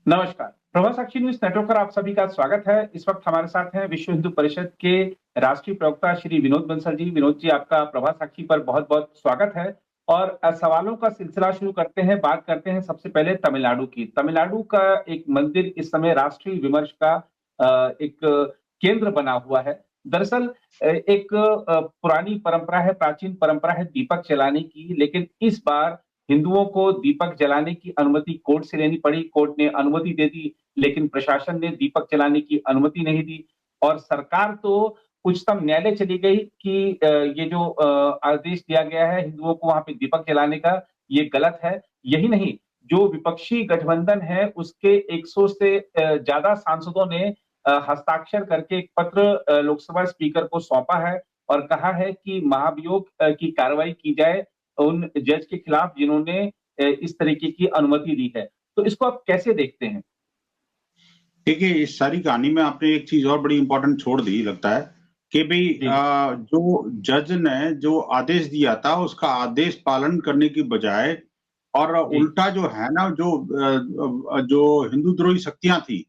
नमस्कार। प्रभा साक्षी news network पर आप सभी का स्वागत है। इस वक्त हमारे साथ हैं विश्व हिंदू परिषद के राष्ट्रीय प्रवक्ता श्री विनोद बंसल जी। विनोद जी, आपका प्रभा साक्षी पर बहुत-बहुत स्वागत है। और सवालों का सिलसिला शुरू करते हैं। बात करते हैं सबसे पहले तमिलनाडु की। तमिलनाडु का एक मंदिर इस समय राष्ट्रीय विमर्श का एक केंद्र बना हुआ है। दरअसल एक पुरानी परंपरा है, प्राचीन परंपरा है दीपक जलाने की, लेकिन इस बार हिंदुओं को दीपक जलाने की अनुमति कोर्ट से लेनी पड़ी। कोर्ट ने अनुमति दे दी, लेकिन प्रशासन ने दीपक जलाने की अनुमति नहीं दी। और सरकार तो उच्चतम न्यायालय चली गई कि ये जो आदेश दिया गया है हिंदुओं को वहां पे दीपक जलाने का, ये गलत है। यही नहीं, जो विपक्षी गठबंधन है उसके 100 से ज्यादा सांसदों ने हस्ताक्षर करके एक पत्र लोकसभा स्पीकर को सौंपा है और कहा है कि महाभियोग की कार्रवाई की जाए उन जज के खिलाफ जिन्होंने इस तरीके की अनुमति दी है। तो इसको आप कैसे देखते हैं? देखिए, इस सारी कहानी में आपने एक चीज और बड़ी इंपॉर्टेंट छोड़ दी लगता है कि भाई जी, जो जज ने जो आदेश दिया था उसका आदेश पालन करने की बजाय और जी, उल्टा जो है ना जो हिंदू द्रोही शक्तियां थी,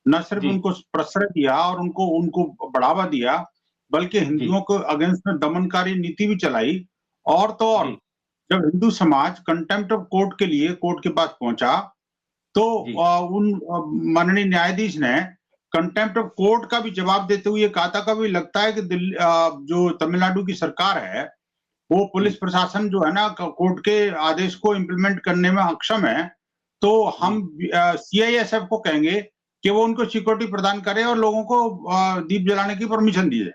न सिर्फ जी, उनको प्रश्रय दिया और उनको उनको बढ़ावा दिया, बल्कि जी, हिंदुओं को अगेंस्ट में दमनकारी नीति भी चलाई। और तो और जी, जब हिंदू समाज कंटेम्प्ट ऑफ कोर्ट के लिए कोर्ट के पास पहुंचा, तो जी, माननीय न्यायाधीश ने कंटेम्प्ट ऑफ कोर्ट का भी जवाब देते हुए कहा था, कभी लगता है कि जो तमिलनाडु की सरकार है, वो पुलिस जी, प्रशासन जो है ना कोर्ट के आदेश को इम्प्लीमेंट करने में अक्षम है, तो हम जी, सीआईएसएफ को कहेंगे कि वो उनको सिक्योरिटी प्रदान करे और लोगों को दीप जलाने की परमिशन दी जाए।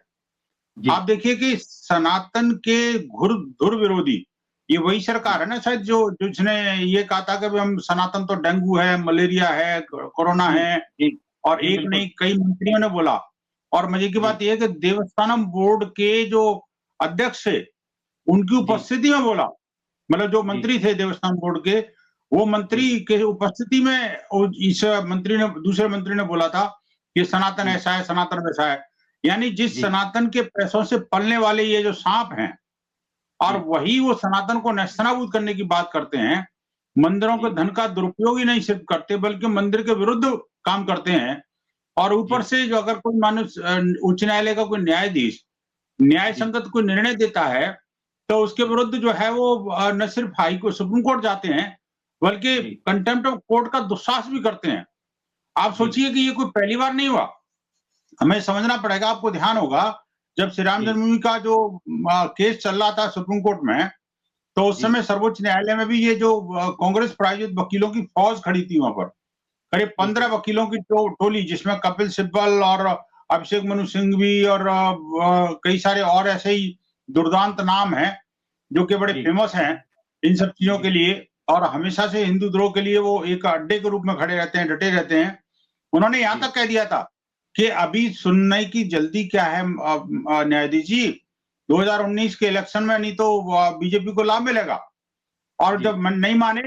जी, आप देखिए कि सनातन के घुर धुर विरोधी ये वही सरकार है ना शायद जो जिसने ये कहा था कि हम सनातन तो डेंगू है, मलेरिया है, कोरोना जी, है। जी, और जी, एक बिल्कुल। नहीं कई मंत्रियों ने बोला। और मजे की जी, बात यह है कि देवस्थानम बोर्ड के जो अध्यक्ष थे, उनकी जी, उपस्थिति में बोला। मतलब जो जी, मंत्री थे देवस्थान बोर्ड के, वो मंत्री जी, के उपस्थिति में इस मंत्री ने दूसरे मंत्री ने बोला था कि सनातन जी, ऐसा है, सनातन वैसा है। यानी जिस जी, सनातन के पैसों से पलने वाले ये जो सांप हैं, और जी, वही वो सनातन को नेस्तनाबूद करने की बात करते हैं। मंदिरों के जी, धन का दुरुपयोग ही नहीं सिर्फ करते, बल्कि मंदिर के विरुद्ध काम करते हैं। और ऊपर जी, से जो अगर कोई मानो उच्च न्यायालय का कोई न्यायाधीश न्याय जी, संगत कोई निर्णय देता है, तो उसके जी, विरुद्ध जो है वो न सिर्फ हाई कोर्ट सुप्रीम कोर्ट जाते हैं, बल्कि जी, कंटेम्प्ट ऑफ कोर्ट का दुस्साहस भी करते हैं। आप जी, सोचिए कि ये कोई पहली बार नहीं हुआ। हमें समझना पड़ेगा, आपको ध्यान होगा, जब श्री राम जी, जन्मभूमि का जो केस चल रहा था सुप्रीम कोर्ट में, तो उस जी, समय सर्वोच्च न्यायालय में भी ये जो कांग्रेस प्रायोजित वकीलों की फौज खड़ी थी वहां पर। करीब 15 बिल्कुल। वकीलों की टोली, जिसमें कपिल सिब्बल और अभिषेक मनु सिंघवी और कई सारे और ऐसे ही दुर्दांत नाम हैं, जो कि बड़े जी, फेमस हैं इन सब चीजों के जी, लिए। और हमेशा से हिंदू द्रोह के लिए वो एक अड्डे के रूप में खड़े रहते हैं, डटे रहते हैं। उन्होंने यहां जी, तक कह दिया था कि अभी सुनने की जल्दी क्या है न्यायाधीश जी, 2019 के इलेक्शन में नहीं तो बीजेपी को लाभ मिलेगा। और जी, जब मन नहीं माने,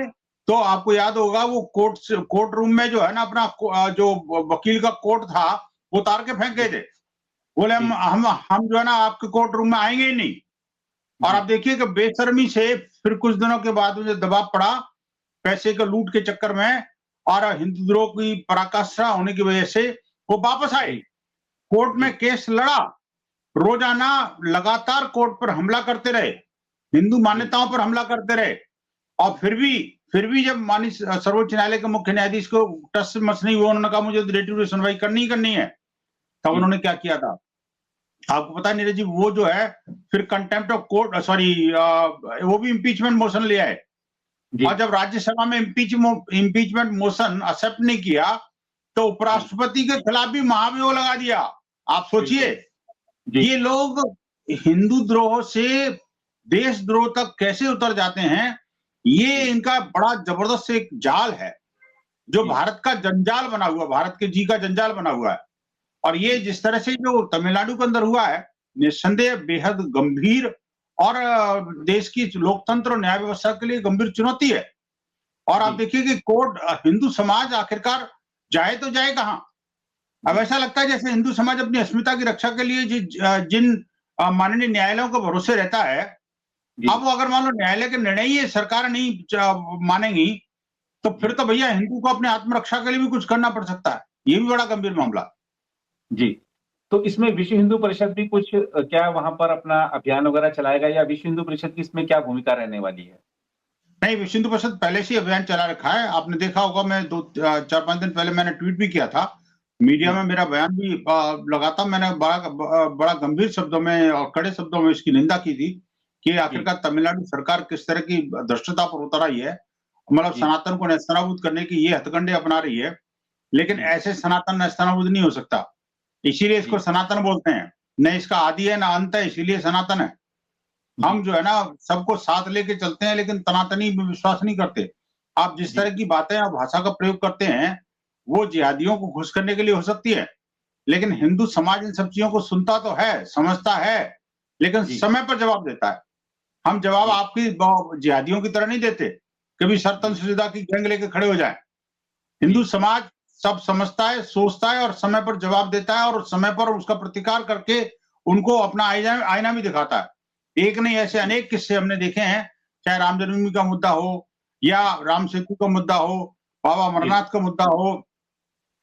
तो आपको याद होगा वो कोर्ट रूम में जो है ना अपना जो वकील का कोट था, वो उतार के फेंक गए जी, थे। बोले जी, हम जो है ना आपके कोर्ट रूम में आएंगे ही नहीं। और आप जी, देखिए कि बेशर्मी से फिर कुछ दिनों के बाद मुझे दबाव पड़ा पैसे के लूट के चक्कर में, और हिंदुद्रोह की पराकाष्ठा होने की वजह से वो वापस आए, जी, कोर्ट में जी, केस लड़ा, रोजाना लगातार कोर्ट पर हमला करते रहे, हिंदू जी, मान्यताओं पर हमला करते रहे। और फिर भी जब माननीय सर्वोच्च न्यायालय के मुख्य न्यायाधीश को टस से मस नहीं हुआ, उन्होंने कहा मुझे रिलेटिव सुनवाई करनी ही करनी है। तब जी, उन्होंने क्या किया था, आपको पता है नीरज जी, वो जो है फिर कंटेम्प्ट ऑफ कोर्ट सॉरी वो भी इम्पीचमेंट मोशन ले आए। और जी, जब राज्यसभा में इम्पीचमेंट मोशन एक्सेप्ट नहीं किया, तो जी, उपराष्ट्रपति के खिलाफ भी महाभियोग लगा दिया। आप सोचिए, बिल्कुल। जी, ये लोग हिंदू द्रोह से देशद्रोह तक कैसे उतर जाते हैं। ये जी, इनका बड़ा जबरदस्त एक जाल है, जो जी, भारत का जंजाल बना हुआ, भारत के जी का जंजाल बना हुआ है। और ये जी, जिस तरह से जो तमिलनाडु के अंदर हुआ है, निस्संदेह बेहद गंभीर और देश की लोकतंत्र और न्याय व्यवस्था के लिए गंभीर चुनौती है। और आप जी, देखिए कि कोर्ट हिंदू समाज आखिरकार जाए तो जाए कहां। अब जी, ऐसा लगता है जैसे हिंदू समाज अपनी अस्मिता की रक्षा के लिए जिन माननीय न्यायालयों को भरोसे रहता है, जी, अब वो अगर मान लो न्यायालय के निर्णय ही सरकार नहीं मानेगी, तो फिर तो भैया हिंदू को अपने आत्मरक्षा के लिए भी कुछ करना पड़ सकता है। ये भी बड़ा गंभीर मामला। जी। तो इसमें विश्व हिंदू परिषद भी कुछ क्या वहां पर अपना अभियान वगैरह चलाएगा, या विश्व हिंदू परिषद की इसमें क्या भूमिका रहने वाली है? नहीं, विश्व हिंदू परिषद पहले से ही अभियान चला रखा है। आपने देखा होगा, मैं 4-5 दिन पहले मैंने ट्वीट भी किया था। मीडिया में मेरा बयान भी लगा था। मैंने बड़ा गंभीर शब्दों में और कड़े शब्दों में इसकी निंदा की थी कि आखिरकार तमिलनाडु सरकार किस तरह की धृष्टता पर उतर आई है। मतलब जी। सनातन को नेस्तनाबूद करने की ये हथकंडे अपना रही है। लेकिन जी। ऐसे सनातन नेस्तनाबूद नहीं हो सकता। इसीलिए इसको जी। सनातन बोलते हैं। न इसका आदि है, न अंत है, इसीलिए सनातन है। हम जी। जो है ना सबको साथ लेके चलते हैं, लेकिन तनातनी में विश्वास नहीं करते। आप जिस जी। तरह की बातें और भाषा का प्रयोग करते हैं, वो जिहादियों को खुश करने के लिए हो सकती है, लेकिन जी। हिंदू समाज इन सब चीज़ों को सुनता तो है, समझता है, लेकिन जी। समय पर जवाब देता है। हम जवाब जी। आपकी जिहादियों की तरह नहीं देते, कभी सरतन जी। सुजदा की गैंग लेके खड़े हो जाएँ। हिंदू जी। समाज सब समझता है, सोचता है और समय पर जवाब देता है, और समय पर उसका प्रतिकार करके उनको अपना आईना भी दिखाता है। एक नहीं, ऐसे जी। अनेक किस्से हमने देखे हैं, चाहे राम जन्मभूमि का मुद्दा हो या राम सेतु का मुद्दा हो, बाबा जी। अमरनाथ का मुद्दा हो,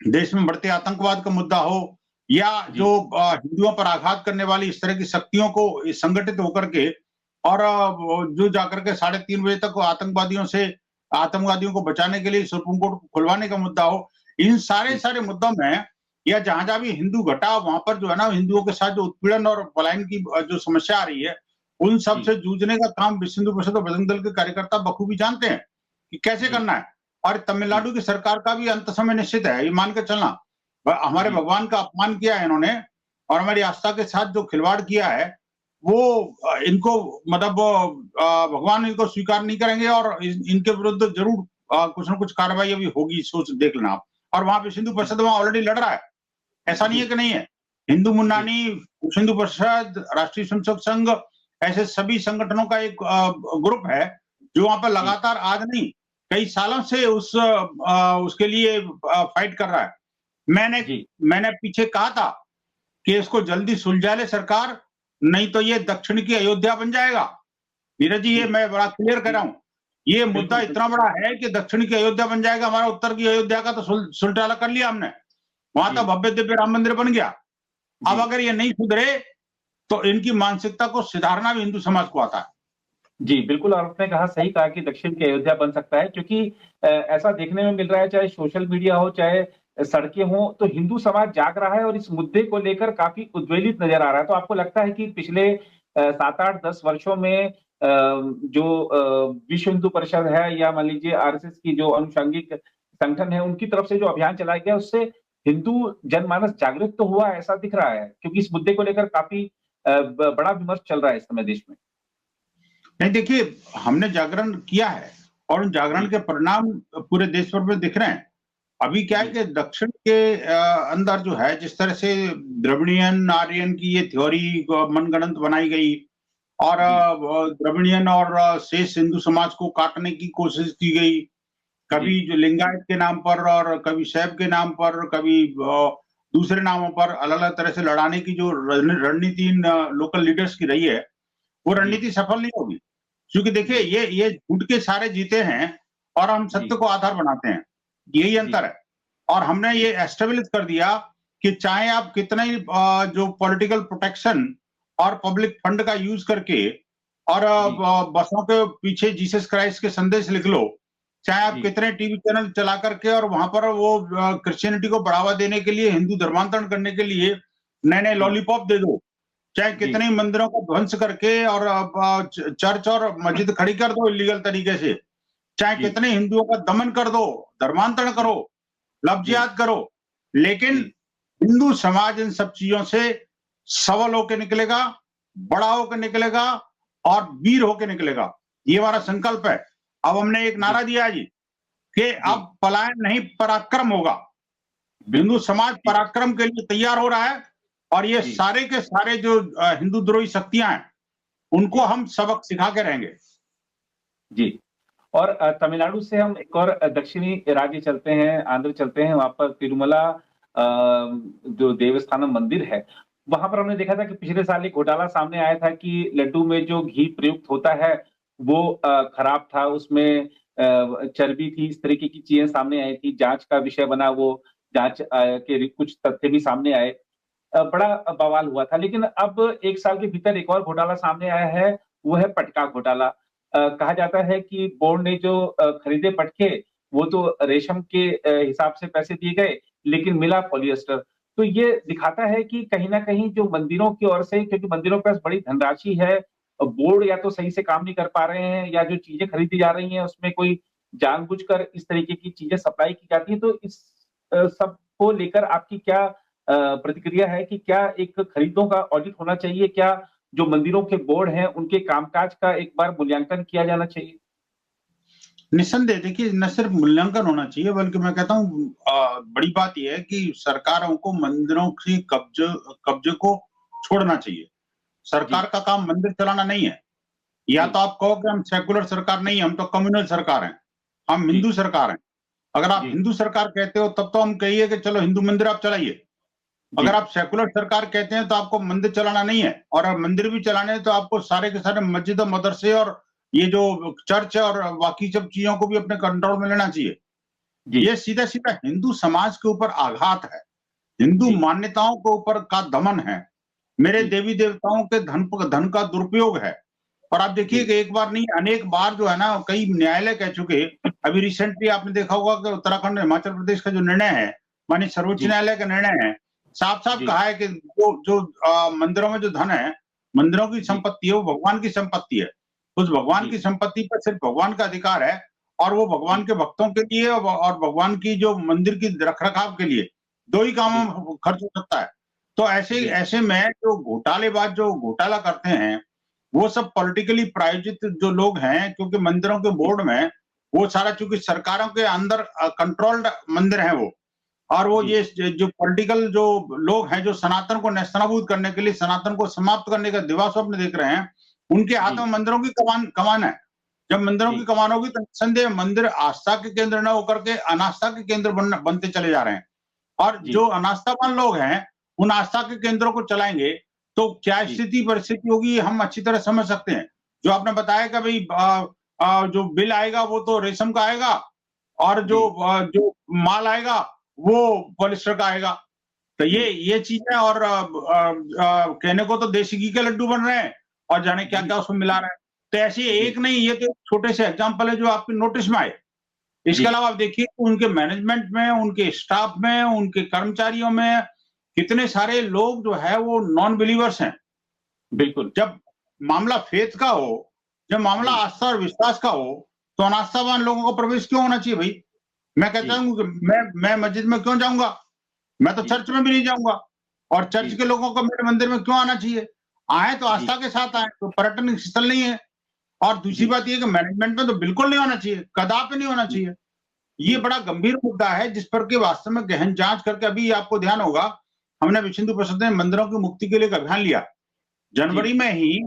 देश में बढ़ते आतंकवाद का मुद्दा हो, या जो जी। हिंदुओं पर आघात करने वाली इस तरह की शक्तियों को संगठित होकर के और वो जो जाकर के 3:30 बजे तक आतंकवादियों को बचाने के लिए सुप्रीम कोर्ट को खुलवाने का मुद्दा हो, इन जी। सारे मुद्दों में या जहाँ-जहाँ भी हिंदू घटा, वहाँ पर जो है ना हिंदुओं के साथ जो उत्पीड़न और पलायन की जो समस्या आ रही है, उन सब जी। से जूझने का काम विश्व हिंदू परिषद और बजरंग दल के कार्यकर्ता बखूबी जानते हैं कि कैसे जी। करना है। और जी। तमिलनाडु की सरकार का भी अंत समय निश्चित है, ये मान के चलना। हमारे जी। भगवान का अपमान किया है इन्होंने, और हमारी आस्था के साथ जो खिलवाड़ किया है, वो इनको मतलब भगवान इनको स्वीकार नहीं करेंगे, और इनके विरुद्ध जरूर कुछ न कुछ कार्रवाई अभी होगी, सोच देख लेना आप। और वहाँ विश्व हिंदू जी। परिषद वहाँ ऑलरेडी लड़ रहा है, ऐसा नहीं है जी। कि नहीं है। हिंदू जी। मुन्नानी, विश्व हिंदू परिषद, राष्ट्रीय स्वयंसेवक संघ, ऐसे सभी संगठनों का एक ग्रुप है, जो वहाँ पर जी। लगातार आज नहीं, कई सालों से उसके लिए फाइट कर रहा है। मैंने जी। मैंने पीछे कहा था कि इसको जल्दी सुलझा ले सरकार, नहीं तो ये दक्षिण की अयोध्या बन जाएगा। नीरज जी, ये जी। मैं बड़ा क्लियर कर रहा हूँ। ये मुद्दा बिल्कुल, इतना बिल्कुल। बड़ा है कि दक्षिण की अयोध्या बन जाएगा, हमारा उत्तर की अयोध्या का तो सुलटाला कर लिया हमने। वहाँ तो जी। भव्य दिव्य राम मंदिर बन गया। अब जी। अगर ये नहीं सुधरे, तो इनकी मानसिकता को सुधारना भी हिंदू समाज को आता है। जी, बिल्कुल, और आपने कहा सही कहा कि दक्षिण की अयोध्या बन सकता है, क्योंकि ऐसा देखने में मिल रहा है, चाहे सोशल मीडिया हो, चाहे सड़कें हों, तो हिंदू समाज जाग रहा है और इस मुद्दे को लेकर काफ़ी उद्वेलित नज़र आ रहा है। तो आपको लगता है कि पिछले 7, 8, 10 वर्षों में जो विश्व हिंदू परिषद है, या मान लीजिए आरएसएस की जो आनुषंगिक संगठन है, उनकी तरफ से जो अभियान चलाया गया, उससे हिंदू जनमानस जागृत तो हुआ, ऐसा दिख रहा है? क्योंकि इस मुद्दे को लेकर काफ़ी बड़ा विमर्श चल रहा है इस समय देश में। नहीं, देखिए, हमने जागरण किया है और उन जागरण जी। के परिणाम पूरे देश भर में दिख रहे हैं। अभी क्या है जी। कि दक्षिण के अंदर जो है, जिस तरह से द्रविड़ियन आर्यन की ये थ्योरी मनगढ़ंत बनाई गई, और जी। द्रविड़ियन और शेष हिंदू समाज को काटने की कोशिश की गई। जी। कभी जो लिंगायत के नाम पर, और कभी शैव के नाम पर, कभी दूसरे नामों पर अलग-अलग तरह से लड़ाने की जो रणनीति इन लोकल लीडर्स की रही है, वो जी। रणनीति सफल नहीं होगी। क्योंकि देखिए, जी। ये झूठ के सहारे जीते हैं और हम जी। सत्य को आधार बनाते हैं। यही जी। अंतर है। और हमने जी। ये एस्टेब्लिश कर दिया कि चाहे आप कितना ही जो पॉलिटिकल प्रोटेक्शन और पब्लिक फंड का यूज़ करके और जी। बसों के पीछे जीसस क्राइस्ट के संदेश लिख लो, चाहे आप जी। कितने टीवी चैनल चला करके और वहाँ पर वो क्रिश्चियनिटी को बढ़ावा देने के लिए, हिंदू धर्मांतरण करने के लिए नए-नए जी। लॉलीपॉप दे दो, चाहे जी। कितने ही मंदिरों को ध्वंस करके और चर्च और मस्जिद खड़ी कर दो इल्लीगल तरीके से, चाहे जी। कितने हिंदुओं का दमन कर दो, धर्मांतरण जी। करो, जी। लफ्ज़ियात करो, लेकिन जी। हिंदू समाज इन सब चीज़ों से सबल होके निकलेगा, बड़ा होके निकलेगा और वीर होके निकलेगा। ये हमारा संकल्प है। अब हमने एक नारा जी। दिया है जी, कि जी। अब पलायन नहीं पराक्रम होगा। हिंदू बिल्कुल। समाज जी। पराक्रम के लिए तैयार हो रहा है, और ये जी। सारे के सारे जो हिंदू द्रोही शक्तियाँ हैं, उनको जी। हम सबक सिखा के रहेंगे। जी। और तमिलनाडु से हम एक और दक्षिणी राज्य चलते हैं, आंध्र चलते हैं, वहाँ पर तिरुमला जो देवस्थानम मंदिर है, वहाँ पर हमने देखा था कि पिछले साल एक घोटाला सामने आया था कि लड्डू में जो घी प्रयुक्त होता है, वो खराब था, उसमें चर्बी थी, इस तरीके की चीजें सामने आई थी, जांच का विषय बना वो, जांच के कुछ तथ्य भी सामने आए। बड़ा बवाल हुआ था। लेकिन अब 1 साल के भीतर एक और घोटाला सामने आया है, वो है पटका घोटाला। कहा जाता है कि बोर्ड ने जो खरीदे पटके, वो तो रेशम के हिसाब से पैसे दिए गए, लेकिन मिला पॉलिएस्टर। तो ये दिखाता है कि कहीं न कहीं जो मंदिरों की ओर से, क्योंकि मंदिरों के पास बड़ी धनराशि है, बोर्ड या तो सही से काम नहीं कर पा रहे हैं, या जो चीज़ें खरीदी जा रही हैं, उसमें कोई जानबूझकर इस तरीके की चीज़ें सप्लाई की जाती हैं। तो इस सब को लेकर आपकी क्या प्रतिक्रिया है कि क्या एक खरीदों का ऑडिट होना चाहिए? क्या जो मंदिरों के बोर्ड हैं, उनके कामकाज का एक बार मूल्यांकन किया जाना चाहिए? निस्संदेह देखिए, न सिर्फ मूल्यांकन होना चाहिए, बल्कि मैं कहता हूँ बड़ी बात ये है कि सरकारों को मंदिरों की कब्जे को छोड़ना चाहिए। जी, सरकार का काम मंदिर चलाना नहीं है। या जी, तो आप कहो कि हम सेक्युलर सरकार नहीं है, हम तो कम्युनल सरकार हैं, हम जी, हिंदू सरकार हैं। अगर आप जी, हिंदू सरकार कहते हो तब तो हम कहिए कि चलो हिंदू मंदिर आप चलाइए। जी, अगर आप सेक्युलर सरकार कहते हैं तो आपको मंदिर चलाना नहीं है, और अगर मंदिर भी चलाने हैं तो आपको सारे के सारे मस्जिद और मदरसे और ये जो चर्च और बाकी सब चीजों को भी अपने कंट्रोल में लेना चाहिए। जी, ये सीधा-सीधा हिंदू समाज के ऊपर आघात है, हिंदू जी, मान्यताओं के ऊपर का दमन है, मेरे जी, देवी-देवताओं के धन का दुरुपयोग है। और आप देखिए जी, कि एक बार नहीं अनेक बार जो है ना, कई न्यायालय कह चुके। अभी रिसेंटली आपने देखा होगा कि उत्तराखंड और हिमाचल प्रदेश का जो निर्णय है, माननीय सर्वोच्च जी, न्यायालय का निर्णय है, साफ-साफ जी, कहा है कि जो जो मंदिरों में जो धन है, मंदिरों की जी, संपत्ति है, वो भगवान की संपत्ति है। उस भगवान जी, की संपत्ति पर सिर्फ भगवान का अधिकार है, और वो भगवान जी, के भक्तों के लिए और भगवान की जो मंदिर की रख-रखाव के लिए, 2 ही कामों जी, में खर्च हो सकता है। तो ऐसे जी, ऐसे में जो घोटालेबाज जो घोटाला करते हैं, वो सब पॉलिटिकली प्रायोजित जो लोग हैं, क्योंकि मंदिरों के जी, बोर्ड में वो सारा, चूँकि सरकारों के अंदर कंट्रोल्ड मंदिर हैं वो। और वो जी, ये जो पॉलिटिकल जो लोग हैं, जो सनातन को नेस्तनाबूद करने के लिए, सनातन को समाप्त करने का दिवास्वप्न देख रहे हैं, उनके हाथ जी, में मंदिरों की कमान कमान है। जब मंदिरों की जी, कमान होगी तो निस्संदेह मंदिर आस्था के केंद्र न होकर के अनास्था के केंद्र बनते चले जा रहे हैं। और जी, जो अनास्थावान लोग हैं, उन आस्था के केंद्रों को चलाएँगे, तो क्या जी, स्थिति परिस्थिति होगी, ये हम अच्छी तरह समझ सकते हैं। जो आपने बताया कि भई जो बिल आएगा वो तो रेशम का आएगा, और जी, जो माल आएगा वो पॉलिस्टर का आएगा। तो जी, ये चीज़ें, और कहने को तो देसी घी के लड्डू बन रहे हैं, और जाने जी, क्या-क्या उसमें मिला रहे हैं। तो ऐसे जी, एक नहीं, ये तो छोटे से एग्ज़ाम्पल है जो आपके नोटिस में आए। इसके जी, अलावा आप देखिए उनके मैनेजमेंट में, उनके स्टाफ में, उनके कर्मचारियों में कितने सारे लोग जो है वो नॉन बिलीवर्स हैं। बिल्कुल। जब मामला फेथ का हो, जब मामला जी, आस्था और विश्वास का हो, तो अनास्थावान लोगों को प्रवेश क्यों होना चाहिए भई? मैं कहता जी, हूँ कि मैं मस्जिद में क्यों जाऊँगा? मैं तो जी, चर्च में भी नहीं जाऊँगा, और चर्च जी, के लोगों को मेरे मंदिर में क्यों आना चाहिए? आएँ तो जी, आस्था के साथ आएँ, तो पर्यटन स्थल नहीं है। और दूसरी जी, बात ये है कि मैनेजमेंट में तो बिल्कुल नहीं होना चाहिए, कदापि नहीं होना जी, चाहिए। ये जी, बड़ा गंभीर मुद्दा है जिस पर कि वास्तव में गहन जाँच करके, अभी आपको ध्यान होगा, हमने विश्व हिंदू परिषद ने मंदिरों की मुक्ति के लिए एक अभियान लिया। जी, जनवरी में ही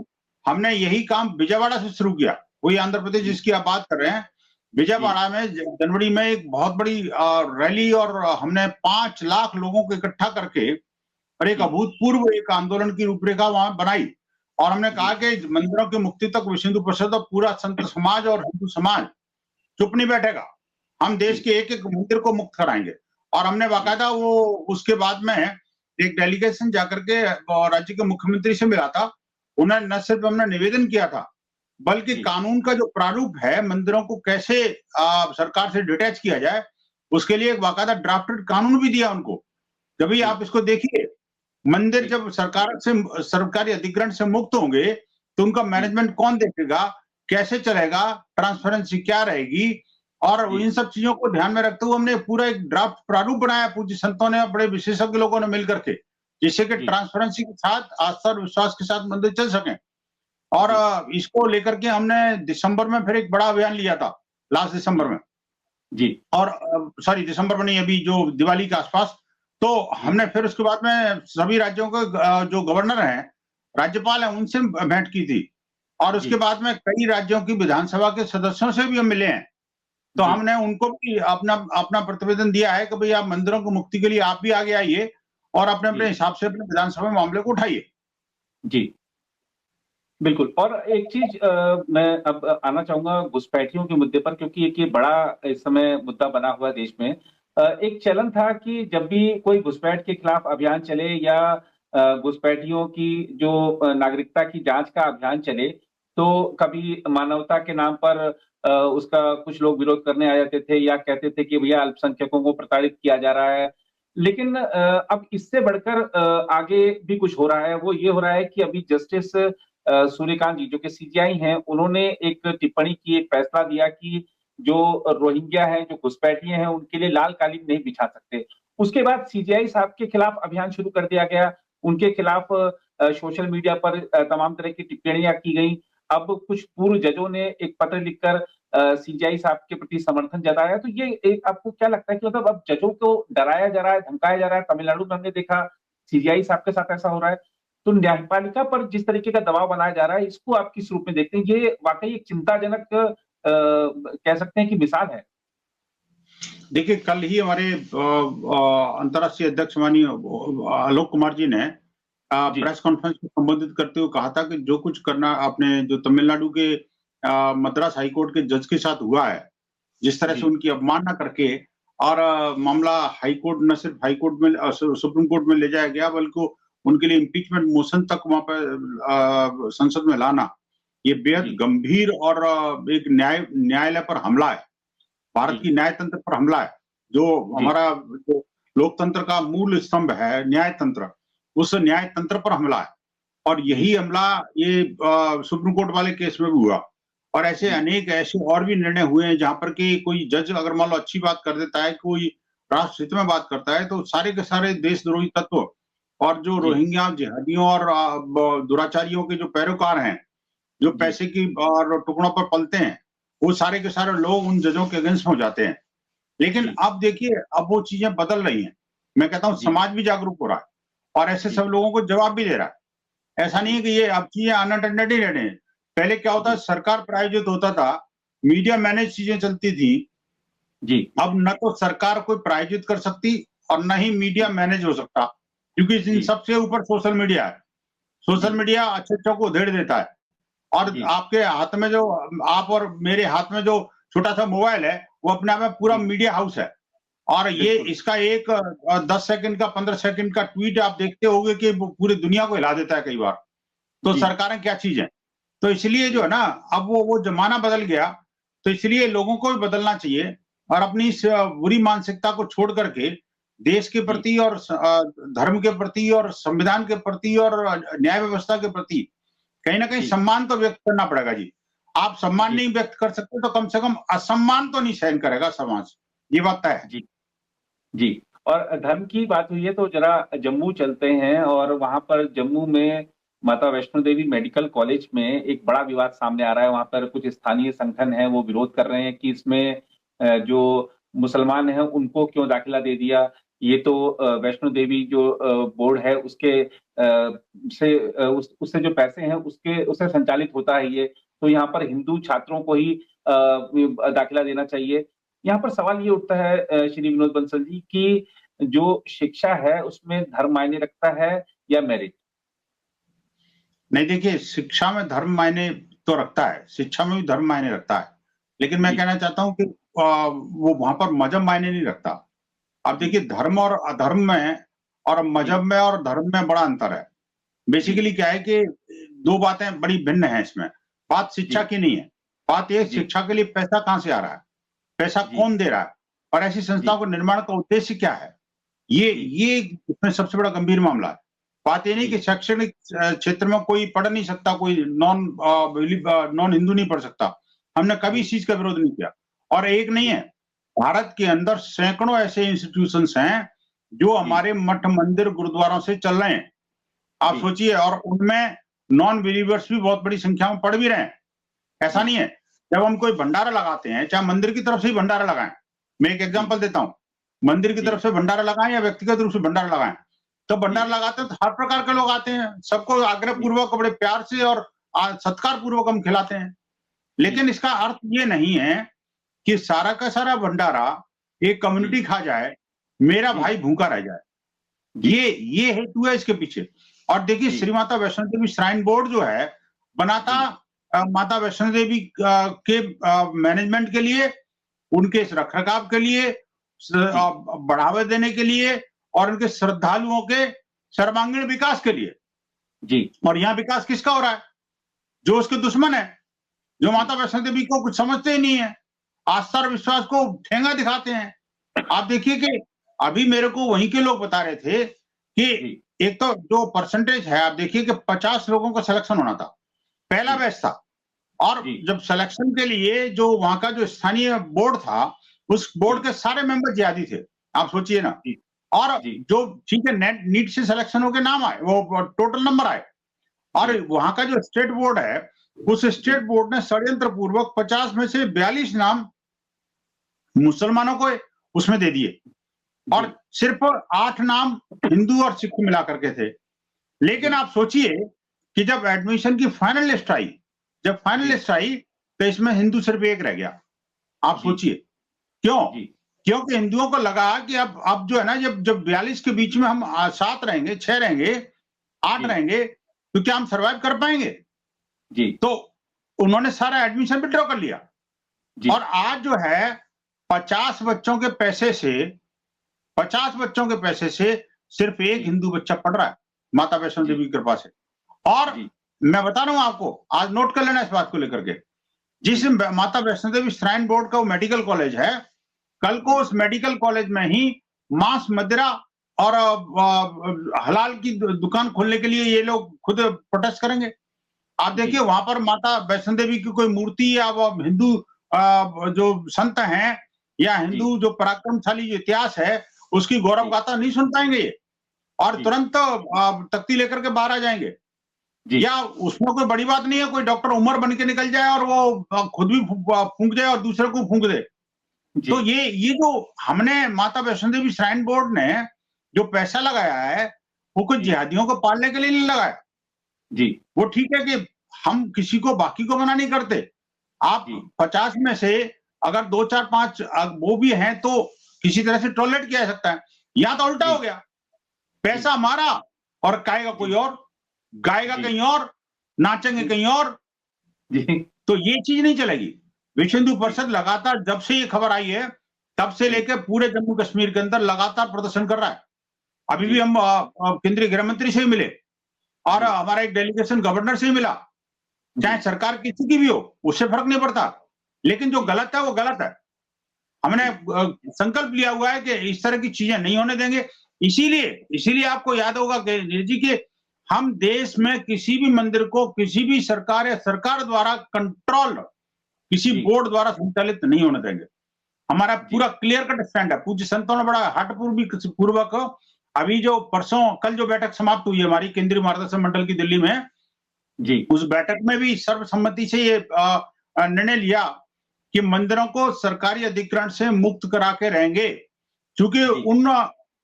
हमने यही काम विजयवाड़ा से शुरू किया। वही आंध्र प्रदेश जी, जिसकी आप बात कर रहे हैं। जी, विजयवाड़ा में जनवरी में एक बहुत बड़ी रैली, और हमने 5 लाख लोगों को इकट्ठा करके और एक जी, अभूतपूर्व एक आंदोलन की रूपरेखा वहां बनाई। और हमने कहा जी, कि मंदिरों की मुक्ति तक विश्व हिंदू परिषद और पूरा संत समाज और हिंदू समाज चुप नहीं बैठेगा। हम देश जी, के एक-एक मंदिर को मुक्त कराएँगे। और हमने जी, बाकायदा वो उसके बाद में एक डेलीगेशन जाकर के राज्य के मुख्यमंत्री से मिला था। उन्हें न सिर्फ हमने निवेदन किया था, बल्कि जी, कानून का जो प्रारूप है, मंदिरों को कैसे सरकार से डिटैच किया जाए, उसके लिए एक बाकायदा ड्राफ्टेड कानून भी दिया उनको। कि भई जी, आप इसको देखिए, मंदिर जी, जब सरकार से सरकारी अधिग्रहण से मुक्त होंगे, तो उनका जी, मैनेजमेंट कौन देखेगा? कैसे चलेगा? ट्रांसपेरेंसी क्या रहेगी? और जी, इन सब चीज़ों को ध्यान में रखते हुए हमने पूरा एक ड्राफ्ट प्रारूप बनाया, पूज्य संतों ने और बड़े विशेषज्ञ लोगों ने मिल करके, जिससे कि जी, ट्रांसपेरेंसी के साथ, आस्था और विश्वास के साथ मंदिर चल सकें। और जी, इसको लेकर के हमने दिसंबर में फिर एक बड़ा अभियान लिया था, लास्ट दिसंबर जी, में। जी, और सॉरी, दिसंबर में नहीं, अभी जो दिवाली के आसपास। तो जी, हमने फिर उसके बाद में सभी राज्यों के जो गवर्नर हैं, राज्यपाल हैं, उनसे भेंट की थी। और उसके जी, बाद में कई राज्यों की विधानसभा के सदस्यों से भी हम मिले हैं। तो जी, हमने उनको भी अपना अपना प्रतिवेदन दिया है कि भई आप मंदिरों की मुक्ति के लिए आप भी आगे आइए, और अपने-अपने जी, हिसाब से अपने विधानसभा में मामले को उठाइए। जी। बिल्कुल। और एक चीज मैं अब आना चाहूंगा घुसपैठियों के मुद्दे पर, क्योंकि एक ये बड़ा इस समय मुद्दा बना हुआ है देश में। एक चलन था कि जब भी कोई घुसपैठ के खिलाफ अभियान चले या घुसपैठियों की जो नागरिकता की जांच का अभियान चले, तो कभी मानवता के नाम पर उसका कुछ लोग विरोध करने आ जाते थे या कहते थे कि भैया अल्पसंख्यकों को प्रताड़ित किया जा रहा है। लेकिन अब इससे बढ़कर आगे भी कुछ हो रहा है। वो ये हो रहा है कि अभी जस्टिस सूर्यकांत जी जो कि सीजेआई हैं, उन्होंने एक टिप्पणी की, एक फैसला दिया कि जो रोहिंग्या हैं, जो घुसपैठिए हैं, उनके लिए लाल कालीन नहीं बिछा सकते। उसके बाद सीजेआई साहब के खिलाफ अभियान शुरू कर दिया गया। उनके खिलाफ सोशल मीडिया पर तमाम तरह की टिप्पणियां की गई। अब कुछ पूर्व जजों ने एक पत्र लिखकर सीजेआई साहब के प्रति समर्थन जताया। तो ये एक आपको क्या लगता है कि मतलब अब जजों को डराया जा रहा है, धमकाया जा रहा है? तमिलनाडु में हमने देखा सीजेआई साहब के साथ ऐसा हो रहा है। तो न्यायपालिका पर जिस तरीके का दबाव बनाया जा रहा है, इसको आप किस रूप में देखते हैं? ये वाकई एक चिंताजनक कह सकते हैं कि मिसाल है। देखिए, कल ही हमारे अंतर्राष्ट्रीय अध्यक्ष माननीय आलोक कुमार जी ने जी, प्रेस कॉन्फ्रेंस को संबोधित करते हुए कहा था कि जो कुछ करना आपने जो तमिलनाडु के मद्रास हाईकोर्ट के जज के साथ हुआ है, जिस तरह से जी, उनकी अवमानना करके और मामला हाईकोर्ट न सिर्फ हाईकोर्ट में सुप्रीम कोर्ट में ले जाया गया, बल्कि उनके लिए इम्पीचमेंट मोशन तक वहां पर संसद में लाना, ये बेहद जी, गंभीर और एक न्यायालय पर हमला है। भारत जी, की न्यायतंत्र पर हमला है। जो जी, हमारा जो लोकतंत्र का मूल स्तंभ है न्यायतंत्र, उस न्यायतंत्र पर हमला है। और जी, यही हमला ये सुप्रीम कोर्ट वाले केस में भी हुआ। और ऐसे जी, अनेक ऐसे और भी निर्णय हुए हैं जहां पर कि कोई जज अगर मान लो अच्छी बात कर देता है, कोई राष्ट्र हित में बात करता है, तो सारे के सारे देशद्रोही तत्व और जो जी, रोहिंग्या जिहादियों और दुराचारियों के जो पैरोकार हैं, जो जी, पैसे की और टुकड़ों पर पलते हैं, वो सारे के सारे लोग उन जजों के अगेंस्ट हो जाते हैं। लेकिन जी, अब देखिए, अब वो चीजें बदल रही हैं। मैं कहता हूँ जी, समाज भी जागरूक हो रहा है और ऐसे जी, सब लोगों को जवाब भी दे रहा है। ऐसा नहीं है जी, कि ये अब चीजें अनअटेंडेड ही रहने हैं। पहले क्या होता, जी, सरकार प्रायोजित होता था, मीडिया मैनेज चीजें चलती थी। जी, अब न तो सरकार कोई प्रायोजित कर सकती और न ही मीडिया जी, मैनेज हो सकता, क्योंकि इन जी, सबसे ऊपर सोशल मीडिया है। सोशल जी, मीडिया अच्छे-अच्छों को उधेड़ देता है। और जी, आपके हाथ में जो आप और मेरे हाथ में जो छोटा-सा मोबाइल है, वो अपने आप में पूरा जी, मीडिया हाउस है। और ये बिल्कुल। इसका एक 10 सेकंड का 15 सेकंड का ट्वीट आप देखते होंगे कि वो पूरी दुनिया को हिला देता है कई बार। तो जी, सरकारें क्या चीज़ है? तो इसलिए जो जी, है ना, अब वो ज़माना बदल गया, तो इसलिए लोगों को भी बदलना चाहिए और अपनी इस बुरी मानसिकता को छोड़ कर के देश के जी, प्रति और धर्म के प्रति और संविधान के प्रति और न्याय व्यवस्था के प्रति कहीं न कहीं जी, सम्मान तो व्यक्त करना पड़ेगा जी। आप सम्मान जी, नहीं व्यक्त कर सकते तो कम से कम असम्मान तो नहीं सहन करेगा समाज। ये बात तय है। जी, जी। और धर्म की बात हुई है तो ज़रा जम्मू चलते हैं। और वहाँ पर जम्मू में माता वैष्णो देवी मेडिकल कॉलेज में एक बड़ा विवाद सामने आ रहा है। वहाँ पर कुछ स्थानीय संगठन हैं, वो विरोध कर रहे हैं कि इसमें जो मुसलमान हैं, उनको क्यों दाखिला दे दिया? ये तो वैष्णो देवी जो बोर्ड है, उसके उससे जो पैसे हैं, उससे संचालित होता है ये। तो यहाँ पर हिंदू छात्रों को ही दाखिला देना चाहिए। यहाँ पर सवाल ये उठता है श्री विनोद बंसल जी कि जो शिक्षा है उसमें धर्म मायने रखता है या मेरिट? नहीं देखिए, शिक्षा में धर्म मायने तो रखता है, शिक्षा में भी धर्म मायने रखता है। लेकिन मैं जी, कहना चाहता हूँ कि वो वहाँ पर मज़हब मायने नहीं रखता। अब जी, देखिए, धर्म और अधर्म में और जी, मज़हब में और धर्म में बड़ा अंतर है। जी, बेसिकली क्या है कि 2 बातें बड़ी भिन्न हैं इसमें। बात शिक्षा जी, की नहीं है। बात ये है जी, शिक्षा के लिए पैसा कहाँ से आ रहा है? पैसा जी, कौन दे रहा है? और ऐसी जी, संस्थाओं का निर्माण का उद्देश्य क्या है? ये जी, ये इसमें सबसे बड़ा गंभीर मामला है। बात ये नहीं कि जी, शैक्षणिक क्षेत्र में कोई पढ़ नहीं सकता, कोई नॉन हिंदू नहीं पढ़ सकता। हमने कभी जी, इस चीज़ का विरोध नहीं किया और एक नहीं जी, है, भारत के अंदर सैकड़ों ऐसे इंस्टीट्यूशंस हैं, जो जी, हमारे मठ, मंदिर, गुरुद्वारों से चल रहे हैं। आप जी, सोचिए और उनमें नॉन बिलीवर्स भी बहुत बड़ी संख्या में पढ़ भी रहे हैं। ऐसा जी, नहीं है। जब हम कोई भंडारा लगाते हैं, चाहे मंदिर की तरफ से ही भंडारा लगाएँ। मैं एक जी, एग्ज़ाम्पल देता हूँ। मंदिर की तरफ जी, से भंडारा लगाएँ या व्यक्तिगत रूप से भंडारा लगाएँ। तो भंडारा जी, लगाते हैं तो हर प्रकार के लोग आते हैं। सबको जी, आग्रहपूर्वक बड़े प्यार से और सत्कार पूर्वक हम खिलाते हैं। जी, लेकिन इसका अर्थ ये नहीं है कि सारा का सारा भंडारा एक जी, कम्युनिटी खा जाए, मेरा जी, भाई भूखा रह जाए। जी, ये हेतु है इसके पीछे। और देखिए, जी, श्री माता वैष्णो देवी श्राइन बोर्ड जो है, बनाता माता वैष्णो देवी के मैनेजमेंट के लिए, उनके रख रखाव के लिए, बढ़ावा देने के लिए और उनके श्रद्धालुओं के सर्वांगीण विकास के लिए। जी। और यहाँ विकास किसका हो रहा है? जो उसके दुश्मन है, जो माता वैष्णो देवी को कुछ समझते ही नहीं है, आस्था और विश्वास को ठेंगा दिखाते हैं। आप देखिए कि अभी मेरे को वहीं के लोग बता रहे थे कि एक तो जो परसेंटेज है, आप देखिए कि 50 लोगों का सिलेक्शन होना था, पहला बैच था, और जब सिलेक्शन के लिए जो वहां का जो स्थानीय बोर्ड था, उस बोर्ड के सारे मेंबर जिहादी थे। आप सोचिए ना। और जो ठीक है नीट से सिलेक्शन होके नाम आए, वो टोटल नंबर आए, और वहां का जो स्टेट बोर्ड है, उस स्टेट बोर्ड ने षड्यंत्र पूर्वक 50 में से 42 नाम मुसलमानों को उसमें दे दिए, और सिर्फ 8 नाम हिंदू और सिख मिला करके थे। लेकिन आप सोचिए कि जब एडमिशन की फाइनल लिस्ट आई, तो इसमें हिंदू सिर्फ एक रह गया। आप सोचिए क्यों? क्योंकि हिंदुओं को लगा कि अब जो है ना, जब 42 के बीच में हम 7 रहेंगे, 6 रहेंगे, 8 रहेंगे, तो क्या हम सर्वाइव कर पाएंगे? तो उन्होंने सारा एडमिशन विड्रॉ कर लिया। और आज जो है 50 बच्चों के पैसे से सिर्फ एक हिंदू बच्चा पढ़ रहा है माता वैष्णो देवी की कृपा से। और मैं बता रहा हूं आपको, आज नोट कर लेना इस बात को लेकर के, जिस माता वैष्णो देवी श्राइन बोर्ड का वो मेडिकल कॉलेज है, कल को उस मेडिकल कॉलेज में ही मांस, मदिरा और हलाल की दुकान खोलने के लिए ये लोग खुद प्रोटेस्ट करेंगे। आप देखिए वहां पर माता वैष्णो देवी की कोई मूर्ति या हिंदू जो संत हैं या हिंदू जो पराक्रमशाली जो इतिहास है, उसकी गौरव गाथा नहीं सुन पाएंगे ये, और तुरंत तख्ती लेकर के बाहर आ जाएंगे। या उसमें कोई बड़ी बात नहीं है, कोई डॉक्टर उमर बन के निकल जाए और वो खुद भी फूंक जाए और दूसरे को फूंक दे। तो ये जो हमने माता वैष्णो देवी श्राइन बोर्ड ने जो पैसा लगाया है, वो कुछ जिहादियों को पालने के लिए नहीं लगाया। वो ठीक है कि हम किसी को बाकी को मना नहीं करते। आप 50 में से अगर 2, 4, 5 वो भी हैं तो किसी तरह से टॉलरेट किया जा सकता है। यहाँ तो उल्टा हो गया, पैसा हमारा और खाएगा कोई और, गाएगा कहीं और, नाचेंगे कहीं और। तो ये चीज नहीं चलेगी। विश्व हिंदू परिषद लगातार जब से ये खबर आई है, तब से लेकर पूरे जम्मू कश्मीर के अंदर लगातार प्रदर्शन कर रहा है। अभी भी हम केंद्रीय गृह मंत्री से ही मिले, और हमारा एक डेलीगेशन गवर्नर से ही मिला। चाहे सरकार किसी की भी हो, उससे फर्क नहीं पड़ता, लेकिन जो गलत है वो गलत है। हमने संकल्प लिया हुआ है कि इस तरह की चीजें नहीं होने देंगे। इसीलिए आपको याद होगा कि हम देश में किसी भी मंदिर को किसी भी सरकार या सरकार द्वारा कंट्रोल, किसी बोर्ड द्वारा संचालित नहीं होने देंगे। हमारा पूरा क्लियर कट स्टैंड है। पूज्य संतों ने बड़ा हठपूर्वक अभी जो कल जो बैठक समाप्त हुई है हमारी केंद्रीय मार्गदर्शन मंडल की दिल्ली में, उस बैठक में भी सर्वसम्मति से ये निर्णय लिया कि मंदिरों को सरकारी अधिग्रहण से मुक्त करा के रहेंगे, क्योंकि उन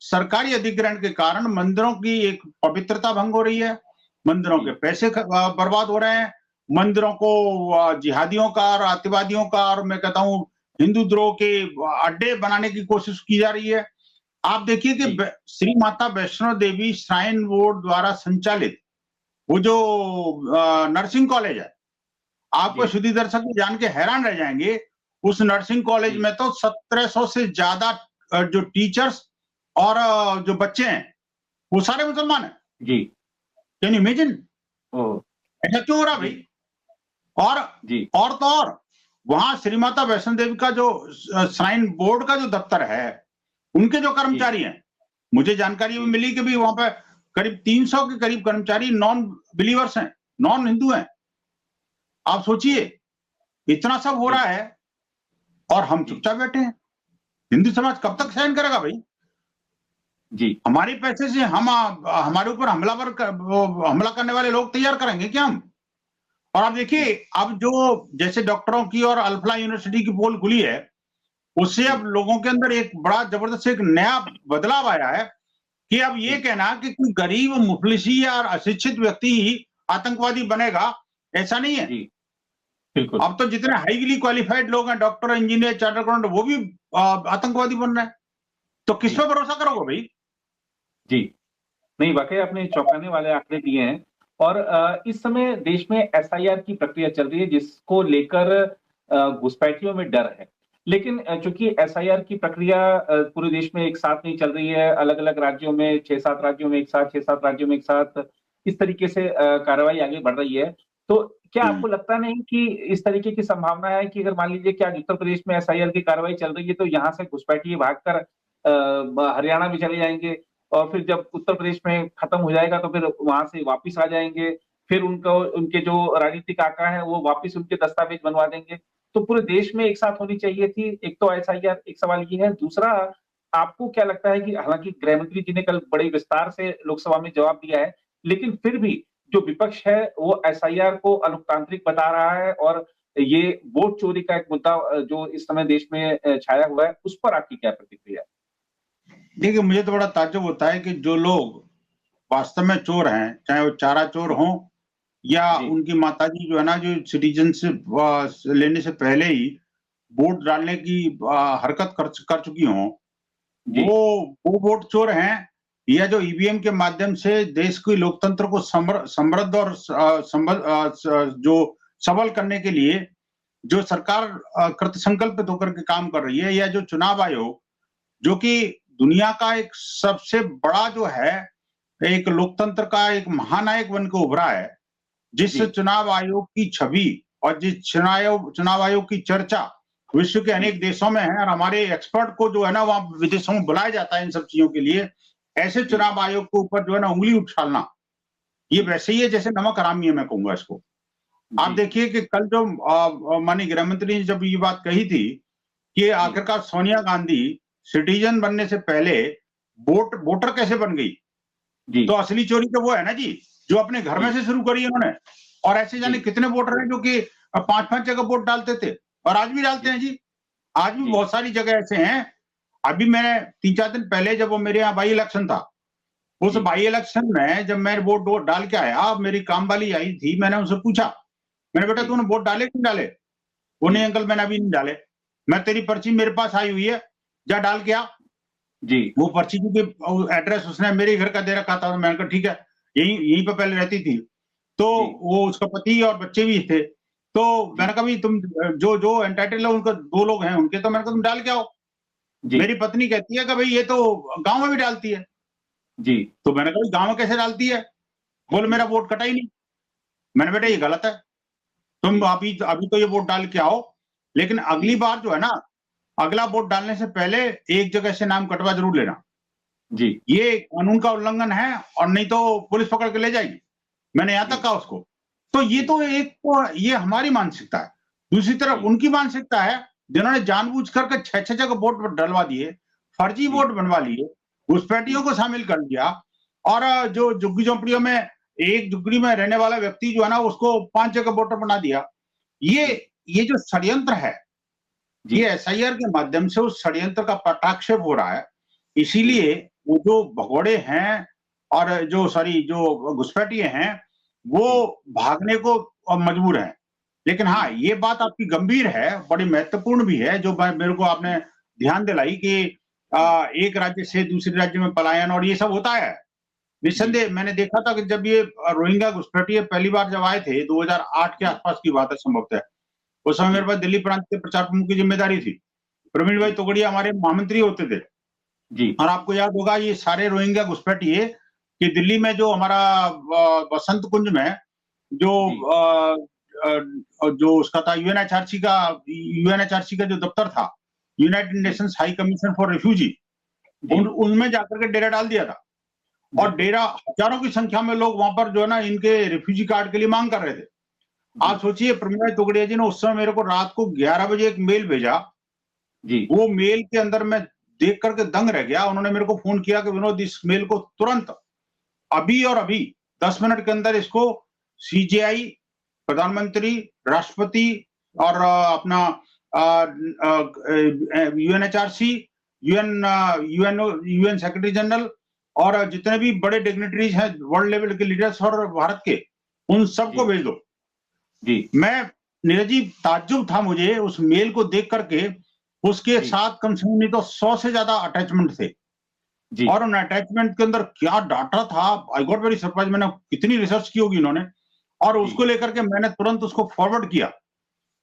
सरकारी अधिग्रहण के कारण मंदिरों की एक पवित्रता भंग हो रही है, मंदिरों के पैसे बर्बाद हो रहे हैं, मंदिरों को जिहादियों का और अतिवादियों का और मैं कहता हूं हिंदू द्रोह के अड्डे बनाने की कोशिश की जा रही है। आप देखिए कि श्री माता वैष्णो देवी श्राइन बोर्ड द्वारा संचालित वो जो नर्सिंग कॉलेज है, आपको शुद्धि दर्शक जान के हैरान रह जाएंगे, उस नर्सिंग कॉलेज में तो 1700 से ज्यादा जो टीचर्स और जो बच्चे हैं वो सारे मुसलमान हैं। Can you imagine? ऐसा क्यों हो रहा भाई? और तो और वहां श्री माता वैष्णो देवी का जो श्राइन बोर्ड का जो दफ्तर है, उनके जो कर्मचारी हैं, मुझे जानकारी मिली कि भी वहां पर करीब 300 के करीब कर्मचारी नॉन बिलीवर्स हैं, नॉन हिंदू हैं। आप सोचिए इतना सब हो रहा है और हम चुपचाप बैठे हैं। हिंदू समाज कब तक सहन करेगा भाई? हमारे पैसे से हमारे ऊपर हमला करने वाले लोग तैयार करेंगे क्या हम? और आप देखिए अब जो जैसे डॉक्टरों की और अल्फला यूनिवर्सिटी की पोल खुली है, उससे अब लोगों के अंदर एक बड़ा जबरदस्त एक नया बदलाव आया है कि अब ये कहना कि कोई गरीब मुफलिसी या अशिक्षित व्यक्ति ही आतंकवादी बनेगा, ऐसा नहीं है। बिल्कुल। अब तो जितने हाईली क्वालिफाइड लोग हैं, डॉक्टर, इंजीनियर, चार्टर्ड अकाउंटेंट, वो भी आतंकवादी बन रहे हैं। तो किस पर भरोसा करोगे भाई? नहीं, वाकई आपने चौंकाने वाले आंकड़े दिए हैं। और इस समय देश में एसआईआर की प्रक्रिया चल रही है जिसको लेकर घुसपैठियों में डर है। लेकिन चूंकि एसआईआर की प्रक्रिया पूरे देश में एक साथ नहीं चल रही है, अलग-अलग राज्यों में 6-7 राज्यों में एक साथ, 6-7 राज्यों में एक साथ इस तरीके से कार्रवाई आगे बढ़ रही है। तो क्या आपको लगता नहीं कि इस तरीके की संभावना है कि अगर मान लीजिए कि आज उत्तर प्रदेश में एसआईआर की कार्रवाई चल रही है तो यहाँ से घुसपैठिए भागकर हरियाणा भी चले जाएँगे और फिर जब उत्तर प्रदेश में खत्म हो जाएगा तो फिर वहां से वापिस आ जाएंगे, फिर उनको उनके जो राजनीतिक आका है वो वापिस उनके दस्तावेज बनवा देंगे। तो पूरे देश में एक साथ होनी चाहिए थी। एक तो एसआईआर, एक सवाल ये है। दूसरा, आपको क्या लगता है कि हालांकि गृहमंत्री जी ने कल बड़े विस्तार से लोकसभा में जवाब दिया है, लेकिन फिर भी जो विपक्ष है वो एसआईआर को अलोकतांत्रिक बता रहा है और ये वोट चोरी का एक मुद्दा जो इस समय देश में छाया हुआ है, उस पर आपकी क्या प्रतिक्रिया है? देखिए, मुझे तो बड़ा ताज्जुब होता है कि जो लोग वास्तव में चोर हैं, चाहे वो चारा चोर हों या जी, उनकी माताजी जो है ना, जो सिटीज़नशिप लेने से पहले ही वोट डालने की हरकत कर चुकी हों, जी, वो वोट चोर हैं या जो ईवीएम के माध्यम से देश के लोकतंत्र को समृद्ध और जो सबल करने के लिए जो सरकार कृतसंकल्पित होकर के काम कर रही है, या जो चुनाव आयोग, जो कि दुनिया का एक सबसे बड़ा जो है, एक लोकतंत्र का एक महानायक बन के उभरा है, जिस जी, चुनाव आयोग की छवि और जिस चुनाव आयोग की चर्चा विश्व के जी, अनेक देशों में है, और हमारे एक्सपर्ट को जो है ना वहाँ विदेशों में बुलाया जाता है इन सब चीजों के लिए, ऐसे जी, चुनाव आयोग के ऊपर जो है ना उंगली उछालना, ये जी, वैसे ही है जैसे नमक हरामी है, मैं कहूंगा इसको। आप जी, देखिए कि कल जो माननीय गृह मंत्री ने जब ये बात कही थी कि जी, आखिरकार सोनिया गांधी सिटीजन बनने से पहले वोटर कैसे बन गई, जी, तो असली चोरी तो वो है ना जी, जो अपने घर में जी, से शुरू करी है उन्होंने। और ऐसे जाने जी, कितने वोटर हैं जो कि 5-5 जगह वोट डालते थे और आज भी डालते जी, हैं जी। आज भी जी, बहुत सारी जगह ऐसे हैं। अभी मैं 3-4 दिन पहले जब वो मेरे यहाँ बाई इलेक्शन था, उस जी, बाई इलेक्शन में जब मैं वोट डाल के आया, मेरी काम वाली आई थी, मैंने उनसे पूछा, मैंने बेटा जी, तूने वोट डाले कि नहीं डाले? वो नहीं जी, अंकल मैंने अभी नहीं डाले। मैं तेरी पर्ची मेरे पास आई हुई है, जा डाल के आ। जी, वो पर्ची क्योंकि एड्रेस उसने मेरे घर का दे रखा था, मैंने कहा ठीक है, यहीं यहीं पे पहले रहती थी। तो जी, वो उसका पति और बच्चे भी थे। तो मैंने जी, कहा भाई तुम जो जो एंटाइटल है उनका 2 लोग हैं उनके, तो मैंने कहा तुम डाल के आओ। जी, मेरी पत्नी कहती है कि भाई ये तो गाँव में भी डालती है। जी, तो मैंने कहा गाँव में कैसे डालती है? बोले जी, मेरा वोट कटा ही नहीं। मैंने बेटा ये जी, गलत है। तुम जी, अभी अभी तो ये वोट डाल के आओ, लेकिन अगली जी, बार जो है ना, अगला वोट डालने से पहले एक जगह से नाम कटवा ज़रूर लेना। जी, ये कानून का उल्लंघन है और नहीं तो पुलिस पकड़ के ले जाएगी। मैंने यहाँ तक जी, कहा उसको। तो ये जी, तो एक तो ये हमारी मानसिकता है। दूसरी तरफ जी, उनकी मानसिकता है, जिन्होंने जानबूझ कर के 6-6 जगह वोट डलवा दिए, फर्जी जी, वोट बनवा लिए, घुसपैठियों जी, को शामिल कर लिया, और जो झुग्गी-झोंपड़ियों में एक झुग्गी में रहने वाला व्यक्ति जो है ना, उसको 5 जगह वोटर बना दिया। ये जी, ये जो षड्यंत्र है, जी, ये एसआईआर के माध्यम से उस षड्यंत्र का पटाक्षेप हो रहा है। जी, इसीलिए वो जो भगोड़े हैं और जो घुसपैठिए हैं, जी, वो भागने को मजबूर हैं। लेकिन हाँ, जी, ये बात आपकी गंभीर है, बड़ी महत्वपूर्ण भी है, जो मेरे को आपने ध्यान दिलाई कि एक राज्य से दूसरे राज्य में पलायन और ये सब होता है। जी, निस्संदेह मैंने देखा था कि जब ये रोहिंग्या घुसपैठिए पहली बार जब आए थे, 2008 के जी, आसपास की बात है संभवतः। उस समय मेरे जी, पास दिल्ली प्रांत के प्रचार प्रमुख की ज़िम्मेदारी थी। प्रवीण भाई जी, तोगड़िया हमारे महामंत्री होते थे। जी, और आपको याद होगा ये सारे रोहिंग्या घुसपैठिए कि दिल्ली में जो हमारा बसंत कुंज में जो जी, जो उसका था यूएनएचआरसी का जो दफ्तर था, United ji, Nations High Commission for Refugee, ji, उनमें जाकर के डेरा डाल दिया था। और बिल्कुल। डेरा हजारों की संख्या में लोग वहां पर जो है ना इनके रिफ्यूजी कार्ड के लिए मांग कर रहे थे। आप जी, सोचिए प्रवीण तोगड़िया जी ने उस समय मेरे को रात को 11 बजे एक मेल भेजा। जी, वो मेल के अंदर मैं देख करके दंग रह गया। उन्होंने मेरे को फ़ोन किया कि विनोद इस मेल को तुरंत अभी और अभी 10 मिनट के अंदर इसको सीजेआई, प्रधानमंत्री, राष्ट्रपति और अपना यूएनएचआरसी, यूएन सेक्रेटरी जनरल और जितने भी बड़े डिग्निटरीज हैं वर्ल्ड लेवल के लीडर्स और भारत के, उन सबको जी, भेज दो। जी, मैं नीरज जी ताज्जुब था मुझे उस मेल को देख करके, उसके जी, साथ कम से कम नहीं तो 100 से ज्यादा अटैचमेंट थे। जी, और उन अटैचमेंट के अंदर क्या डाटा था, आई गॉट वेरी सरप्राइज। मैंने कितनी रिसर्च की होगी इन्होंने, और जी, उसको लेकर के मैंने तुरंत उसको फॉरवर्ड किया।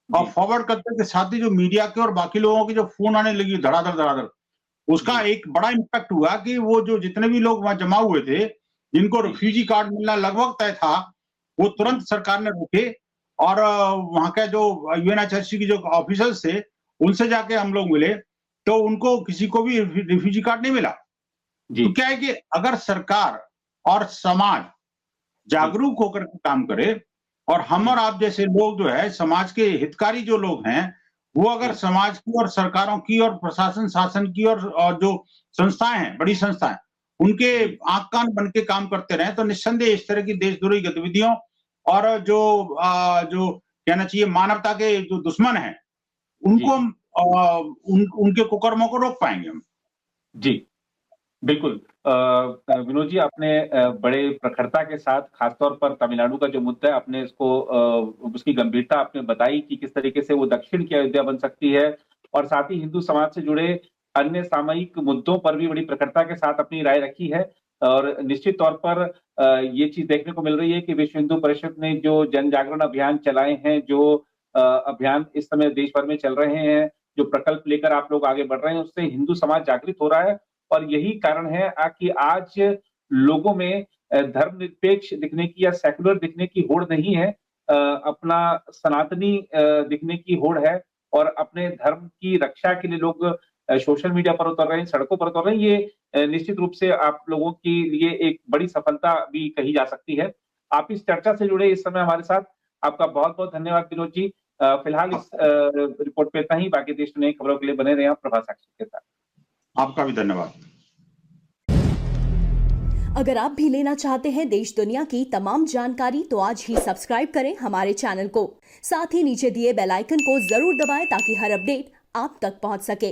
और जी, फॉरवर्ड करते के साथ ही जो मीडिया के और बाकी लोगों की जो फोन आने लगी धड़ाधड़ धड़ाधड़, उसका जी, एक बड़ा इम्पैक्ट हुआ कि वो जो जितने भी लोग वहां जमा हुए थे, जिनको जी, रिफ्यूजी कार्ड मिलना लगभग तय था, वो जी, तुरंत सरकार ने रोके। और वहां के जो यूएनएचआरसी की जो ऑफिसर्स थे, उनसे जाके हम लोग मिले, तो उनको किसी को भी रिफ्यूजी कार्ड नहीं मिला। जी, तो क्या है कि अगर सरकार और समाज जी, जागरूक होकर के काम करे, और हम और जी, आप जैसे लोग जो है समाज के हितकारी जो लोग हैं, वो अगर जी, समाज की और सरकारों की और प्रशासन शासन की और जो संस्थाएं हैं, बड़ी संस्थाएं, उनके जी, आंख कान बन के काम करते रहे, तो निस्संदेह इस तरह की देशद्रोही गतिविधियों और जो कहना चाहिए मानवता के जो दुश्मन हैं, जी, उनको हम उनके कुकर्मों को रोक पाएंगे हम। जी। बिल्कुल। विनोद जी, आपने बड़े प्रखरता के साथ खासतौर पर तमिलनाडु का जो मुद्दा है, आपने इसको उसकी गंभीरता आपने बताई कि किस तरीके से वो दक्षिण की अयोध्या बन सकती है और साथ ही हिंदू समाज से जुड़े अन्य सामयिक मुद्दों पर भी बड़ी प्रखरता के साथ अपनी राय रखी है। और निश्चित तौर पर ये चीज़ देखने को मिल रही है कि विश्व हिंदू परिषद ने जो जन जागरण अभियान चलाए हैं, जो अभियान इस समय देश भर में चल रहे हैं, जो प्रकल्प लेकर आप लोग आगे बढ़ रहे हैं, उससे हिंदू समाज जागृत हो रहा है। और यही कारण है कि आज लोगों में धर्मनिरपेक्ष दिखने की या सेक्युलर दिखने की होड़ नहीं है, अपना सनातनी दिखने की होड़ है और अपने धर्म की रक्षा के लिए लोग सोशल मीडिया पर उतर रहे हैं, सड़कों पर उतर रहे हैं। ये निश्चित रूप से आप लोगों के लिए एक बड़ी सफलता भी कही जा सकती है। आप इस चर्चा से जुड़े इस समय हमारे साथ, आपका बहुत-बहुत धन्यवाद विनोद जी। फिलहाल इस रिपोर्ट पे इतना ही, बाकी देश की नई खबरों के लिए बने रहें आप प्रभात साक्षी के साथ। आपका भी धन्यवाद। अगर आप भी लेना चाहते हैं देश दुनिया की तमाम जानकारी तो आज ही सब्सक्राइब करें हमारे चैनल को। साथ ही नीचे दिए बेल आइकन को जरूर दबाएं ताकि हर अपडेट आप तक पहुंच सके।